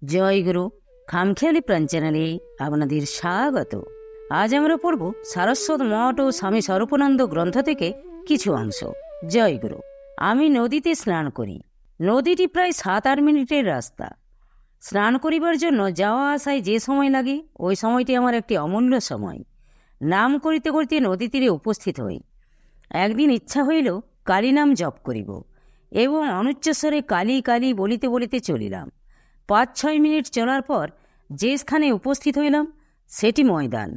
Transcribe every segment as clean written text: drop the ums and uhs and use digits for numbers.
জয় গুরু খামখেয়ালি প্রাণ চ্যানেলে আপনাদের স্বাগত। আজ আমরা পড়ব সারস্বত মঠ ও স্বামী স্বরূপানন্দ গ্রন্থ থেকে কিছু অংশ। জয় গুরু। আমি নদীতে স্নান করি। নদীটি প্রায় 7-8 মিনিটের রাস্তা। স্নান করিবার জন্য যাওয়া আসায় যে সময় লাগে ওই সময়টি আমার একটি অমূল্য সময়। নাম করিতে করিতে নদী তীরে উপস্থিত হই। একদিন ইচ্ছা হইল কালী নাম জপ করিব এবং অনুচ্চস্বরে কালী কালী বলিতে বলিতে চলিলাম। 5-6 মিনিট চলার পর যে স্থানে উপস্থিত হইলাম সেটি ময়দান।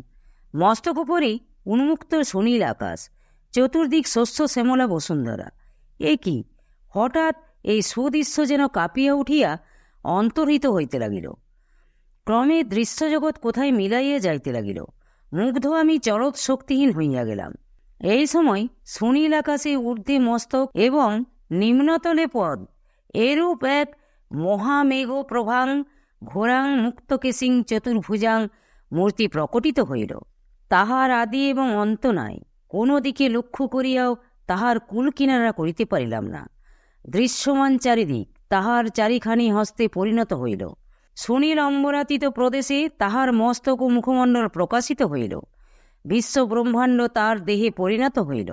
মস্তক উপরেই উন্মুক্ত সুনীল আকাশ, চতুর্দিক শস্য শ্যামলা বসুন্ধরা। এ কি! হঠাৎ এই সুদৃশ্য যেন কাঁপিয়া উঠিয়া অন্তর্হিত হইতে লাগিল। ক্রমে দৃশ্যজগৎ কোথায় মিলাইয়া যাইতে লাগিল। মুগ্ধ আমি চরৎ শক্তিহীন হইয়া গেলাম। এই সময় সুনীল আকাশে ঊর্ধ্বে মস্তক এবং নিম্নতলে পদ, এরূপ এক মহামেঘ প্রভাং ঘোরাং মুক্তকেশিং চতুর্ভুজাং মূর্তি প্রকটিত হইল। তাহার আদি এবং অন্ত নাই। কোনো দিকে লক্ষ্য করিয়াও তাহার কুল কিনারা করিতে পারিলাম না। দৃশ্যমান চারিদিক তাহার চারিখানি হস্তে পরিণত হইল। সুনীল অম্বরাতীত প্রদেশে তাহার মস্তক ও মুখমণ্ডল প্রকাশিত হইল। বিশ্ব ব্রহ্মাণ্ড তার দেহে পরিণত হইল।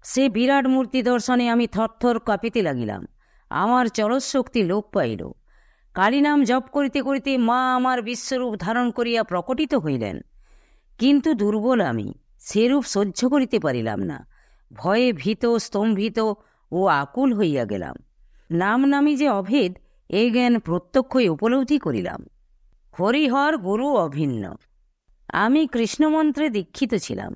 সে বিরাট মূর্তি দর্শনে আমি থরথর কাঁপিতে লাগিলাম। আমার চরৎ শক্তি লোপ পাইল। কালী নাম জপ করিতে করিতে মা আমার বিশ্বরূপ ধারণ করিয়া প্রকটিত হইলেন। কিন্তু দুর্বল আমি, সেরূপ সহ্য করিতে পারিলাম না। ভয়ে ভীত, স্তম্ভিত ও আকুল হইয়া গেলাম। নাম নামি যে অভেদ, এই জ্ঞান প্রত্যক্ষই উপলব্ধি করিলাম। হরিহর গুরু অভিন্ন। আমি কৃষ্ণমন্ত্রে দীক্ষিত ছিলাম।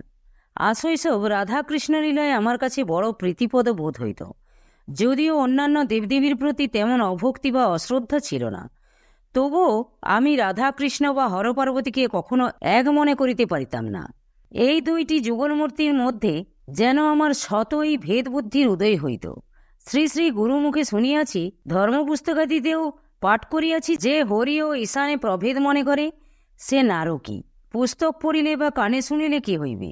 আশৈশব রাধাকৃষ্ণ লীলায় আমার কাছে বড় প্রীতিপদ বোধ হইত, যদিও অন্যান্য দেবদেবীর প্রতি তেমন অভক্তি বা অশ্রদ্ধা ছিল না। তবুও আমি রাধাকৃষ্ণ বা হরপার্বতীকে কখনো এক মনে করিতে পারিতাম না। এই দুইটি যুগলমূর্তির মধ্যে যেন আমার শতই ভেদবুদ্ধির উদয় হইত। শ্রী শ্রী গুরুমুখে শুনিয়াছি, ধর্মপুস্তকাদিতেও পাঠ করিয়াছি, যে হরি ও ঈশানে প্রভেদ মনে করে সে নারকী। পুস্তক পড়িলে বা কানে শুনিলে কি হইবে?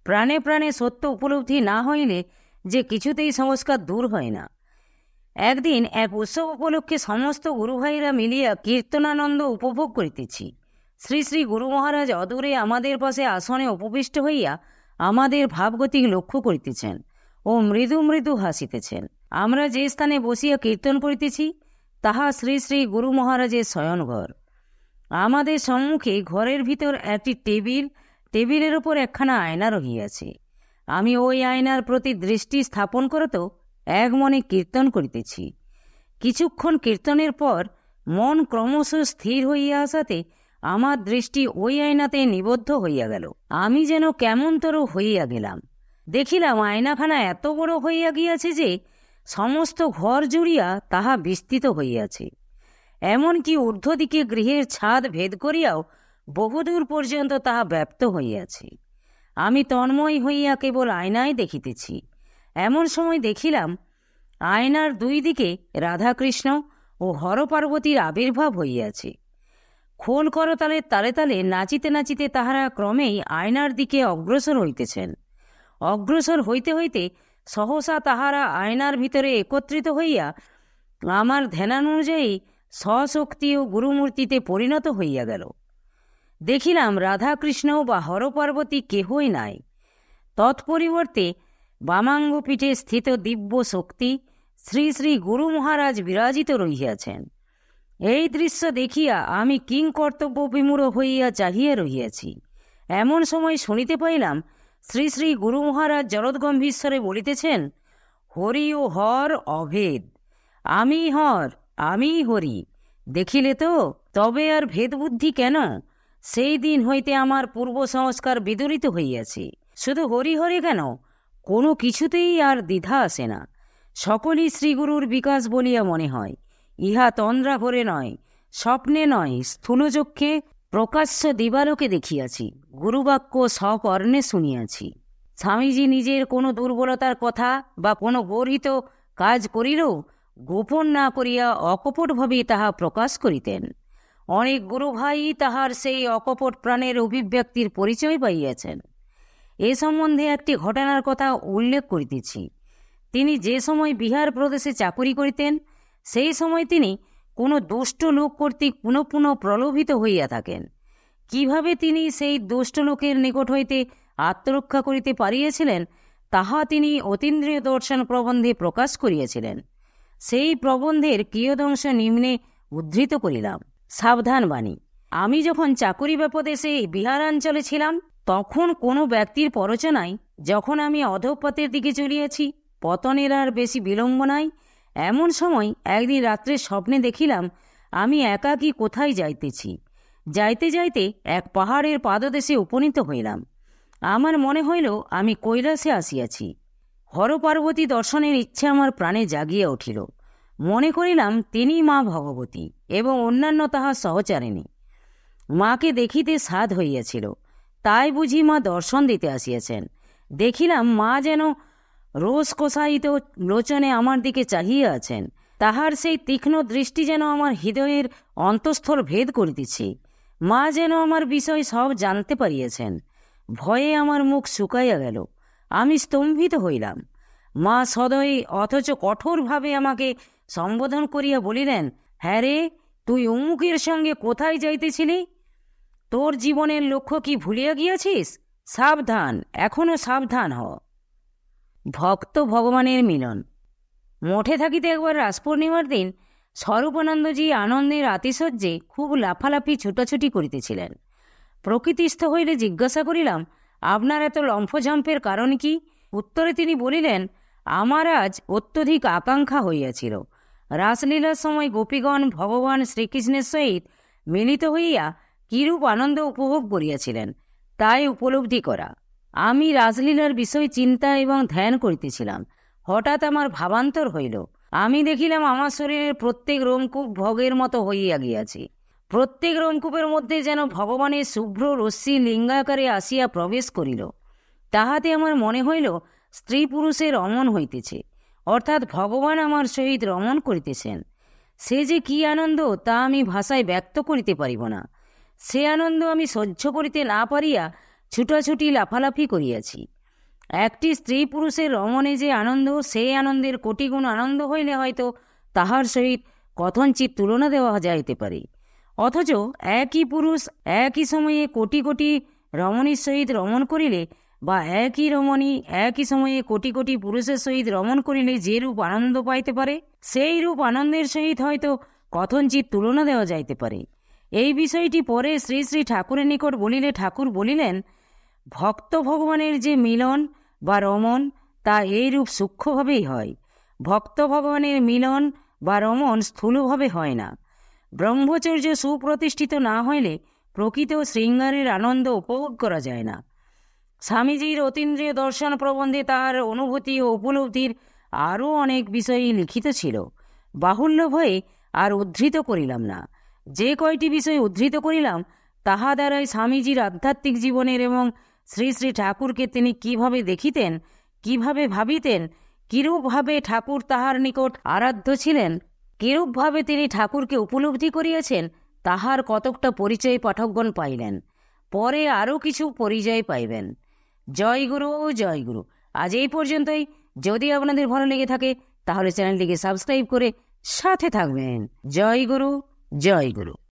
প্রাণে প্রাণে সত্য উপলব্ধি না হইলে যে কিছুতেই সংস্কার দূর হয় না। একদিন এক উৎসব উপলক্ষে সমস্ত গুরুভাইরা মিলিয়া কীর্তনানন্দ উপভোগ করিতেছি। শ্রী শ্রী গুরু মহারাজ অদূরে আমাদের পাশে আসনে উপবিষ্ট হইয়া আমাদের ভাবগতিক লক্ষ্য করিতেছেন ও মৃদু মৃদু হাসিতেছেন। আমরা যে স্থানে বসিয়া কীর্তন করিতেছি তাহা শ্রী শ্রী গুরু মহারাজের শয়নঘর। আমাদের সম্মুখে ঘরের ভিতর একটি টেবিলের উপর একখানা আয়না রহিয়াছে। আমি ওই আয়নার প্রতি দৃষ্টি স্থাপন করত এক মনে কীর্তন করিতেছি। কিছুক্ষণ কীর্তনের পর মন ক্রমশ স্থির হইয়া আসাতে আমার দৃষ্টি ওই আয়নাতে নিবদ্ধ হইয়া গেল। আমি যেন কেমনতর হইয়া গেলাম। দেখিলাম আয়নাখানা এত বড় হইয়া গিয়াছে যে সমস্ত ঘর জুড়িয়া তাহা বিস্তৃত হইয়াছে। এমনকি ঊর্ধ্বদিকে গৃহের ছাদ ভেদ করিয়াও বহুদূর পর্যন্ত তাহা ব্যাপ্ত হইয়াছে। আমি তন্ময় হইয়া কেবল আয়নায় দেখিতেছি। এমন সময় দেখিলাম আয়নার দুই দিকে রাধাকৃষ্ণ ও হরপার্বতীর আবির্ভাব হইয়াছে। খোল করতালের তালে তালে নাচিতে নাচিতে তাহারা ক্রমেই আয়নার দিকে অগ্রসর হইতেছেন। অগ্রসর হইতে হইতে সহসা তাহারা আয়নার ভিতরে একত্রিত হইয়া আমার ধ্যানানুযায়ী স্বশক্তি ও গুরুমূর্তিতে পরিণত হইয়া গেল। দেখিলাম রাধাকৃষ্ণ বা হরপার্বতী কেহই নাই। তৎপরিবর্তে বামাঙ্গ পীঠে স্থিত দিব্য শক্তি শ্রী শ্রী গুরু মহারাজ বিরাজিত রহিয়াছেন। এই দৃশ্য দেখিয়া আমি কিংকর্তব্য বিমূঢ় হইয়া চাহিয়া রহিয়াছি। এমন সময় শুনিতে পাইলাম শ্রী শ্রী গুরু মহারাজ জরৎগম্ভীরস্বরে বলিতেছেন, হরি ও হর অভেদ, আমি হর আমি হরি। দেখিলে তো, তবে আর ভেদবুদ্ধি কেন? সেই দিন হইতে আমার পূর্ব সংস্কার বিদরিত হইয়াছে। শুধু হরিহরে কেন, কোনো কিছুতেই আর দ্বিধা আসে না। সকলই শ্রীগুরুর বিকাশ বলিয়া মনে হয়। ইহা তন্দ্রা ভরে নয়, স্বপ্নে নয়, স্থূলচক্ষে প্রকাশ্য দিবালোকে দেখিয়াছি, গুরুবাক্য সকর্ণে শুনিয়াছি। স্বামীজি নিজের কোনো দুর্বলতার কথা বা কোনো গর্হিত কাজ করিলেও গোপন না করিয়া অকপটভাবে তাহা প্রকাশ করিতেন। অনেক গুরুভাই তাহার সেই অকপট প্রাণের অভিব্যক্তির পরিচয় পাইয়াছেন। এ সম্বন্ধে একটি ঘটনার কথা উল্লেখ করিতেছি। তিনি যে সময় বিহার প্রদেশে চাকুরি করিতেন সেই সময় তিনি কোনো দুষ্ট লোক কর্তৃক পুনঃ পুনঃ প্রলোভিত হইয়া থাকেন। কিভাবে তিনি সেই দুষ্ট লোকের নিকট হইতে আত্মরক্ষা করিতে পারিয়াছিলেন তাহা তিনি অতীন্দ্রিয় দর্শন প্রবন্ধে প্রকাশ করিয়াছিলেন। সেই প্রবন্ধের কিয়দংশ নিম্নে উদ্ধৃত করিলাম। সাবধান বাণী। আমি যখন চাকুরি ব্যাপদেশে বিহারাঞ্চলে ছিলাম, তখন কোনো ব্যক্তির প্ররোচনায় যখন আমি অধঃপতের দিকে চলিয়াছি, পতনের আর বেশি বিলম্ব নাই, এমন সময় একদিন রাত্রে স্বপ্নে দেখিলাম আমি একাকী কোথায় যাইতেছি। যাইতে যাইতে এক পাহাড়ের পাদদেশে উপনীত হইলাম। আমার মনে হইল আমি কৈলাসে আসিয়াছি। হরপার্বতী দর্শনের ইচ্ছা আমার প্রাণে জাগিয়া উঠিল। মনে করিলাম তিনি মা ভগবতী এবং অন্যান্য তাহার সহচারিণী। মাকে দেখিতে সাধ হইয়াছিল, তাই বুঝি মা দর্শন দিতে আসিয়াছেন। দেখিলাম মা যেন রোষ কোষায়িত লোচনে আমার দিকে চাহিয়া আছেন। তাহার সেই তীক্ষ্ণ দৃষ্টি যেন আমার হৃদয়ের অন্তঃস্থল ভেদ করিতেছে। মা যেন আমার বিষয় সব জানতে পারিয়াছেন। ভয়ে আমার মুখ শুকাইয়া গেল। আমি স্তম্ভিত হইলাম। মা সদয়ে অথচ কঠোরভাবে আমাকে সম্বোধন করিয়া বলিলেন, হ্যাঁ রে, তুই অমুকের সঙ্গে কোথায় যাইতেছিলি? তোর জীবনের লক্ষ্য কি ভুলিয়া গিয়াছিস? সাবধান, এখনো সাবধান হ। ভক্ত ভগবানের মিলন। মঠে থাকিতে একবার রাস পূর্ণিমার দিন স্বরূপানন্দজি আনন্দের আতিশয্যে খুব লাফালাফি ছুটাছুটি করিতেছিলেন। প্রকৃতিস্থ হইলে জিজ্ঞাসা করিলাম, আপনার এত লম্ফঝম্পের কারণ কি? উত্তরে তিনি বলিলেন, আমার আজ অত্যধিক আকাঙ্ক্ষা হইয়াছিল। রাসলীলার সময় গোপীগণ ভগবান শ্রীকৃষ্ণের সহিত মিলিত হইয়া কিরূপ আনন্দ উপভোগ করিয়াছিলেন, তাই উপলব্ধি করা। আমি রাসলীলার বিষয় চিন্তা এবং ধ্যান করিতেছিলাম। হঠাৎ আমার ভাবান্তর হইল। আমি দেখিলাম আমার শরীরের প্রত্যেক রোমকূপ ভোগের মতো হইয়া গিয়াছে। প্রত্যেক রোমকূপের মধ্যে যেন ভগবানের শুভ্র রশ্মি লিঙ্গাকারে আসিয়া প্রবেশ করিল। তাহাতে আমার মনে হইল স্ত্রী পুরুষের রমণ হইতেছে, অর্থাৎ ভগবান আমার সহিত রমণ করিতেছেন। সে যে কি আনন্দ তা আমি ভাষায় ব্যক্ত করিতে পারিব না। সে আনন্দ আমি সহ্য করিতে না পারিয়া ছুটাছুটি লাফালাফি করিয়াছি। একটি স্ত্রী পুরুষের রমণে যে আনন্দ, সেই আনন্দের কোটিগুণ আনন্দ হইলে হয়তো তাহার সহিত কথঞ্চিত তুলনা দেওয়া যাইতে পারে। অথচ একই পুরুষ একই সময়ে কোটি কোটি রমণীর সহিত রমণ করিলে, বা একই রমণী একই সময়ে কোটি কোটি পুরুষের সহিত রমণ করিলে যে রূপ আনন্দ পাইতে পারে, সেই রূপ আনন্দের সহিত হয়তো কথঞ্চিত তুলনা দেওয়া যাইতে পারে। এই বিষয়টি পরে শ্রী শ্রী ঠাকুরের নিকট বলিলে ঠাকুর বলিলেন, ভক্ত ভগবানের যে মিলন বা রমণ তা এইরূপ সূক্ষ্মভাবেই হয়। ভক্ত ভগবানের মিলন বা রমণ স্থূলভাবে হয় না। ব্রহ্মচর্য সুপ্রতিষ্ঠিত না হইলে প্রকৃত শৃঙ্গারের আনন্দ উপভোগ করা যায় না। স্বামীজির অতীন্দ্রিয় দর্শন প্রবন্ধে তাহার অনুভূতি ও উপলব্ধির আরও অনেক বিষয়ই লিখিত ছিল। বাহুল্য ভয়ে আর উদ্ধৃত করিলাম না। যে কয়টি বিষয় উদ্ধৃত করিলাম তাহা দ্বারাই স্বামীজির আধ্যাত্মিক জীবনের এবং শ্রী শ্রী ঠাকুরকে তিনি কিভাবে দেখিতেন, কিভাবে ভাবিতেন, কিরূপভাবে ঠাকুর তাহার নিকট আরাধ্য ছিলেন, কিরূপভাবে তিনি ঠাকুরকে উপলব্ধি করিয়াছেন, তাহার কতকটা পরিচয় পাঠকগণ পাইলেন। পরে আরও কিছু পরিচয় পাইবেন। জয় গুরু, জয় গুরু। আজ এই পর্যন্তই। যদি আপনাদের ভালো লেগে থাকে তাহলে চ্যানেলটিকে সাবস্ক্রাইব করে সাথে থাকবেন। জয় গুরু, জয় গুরু।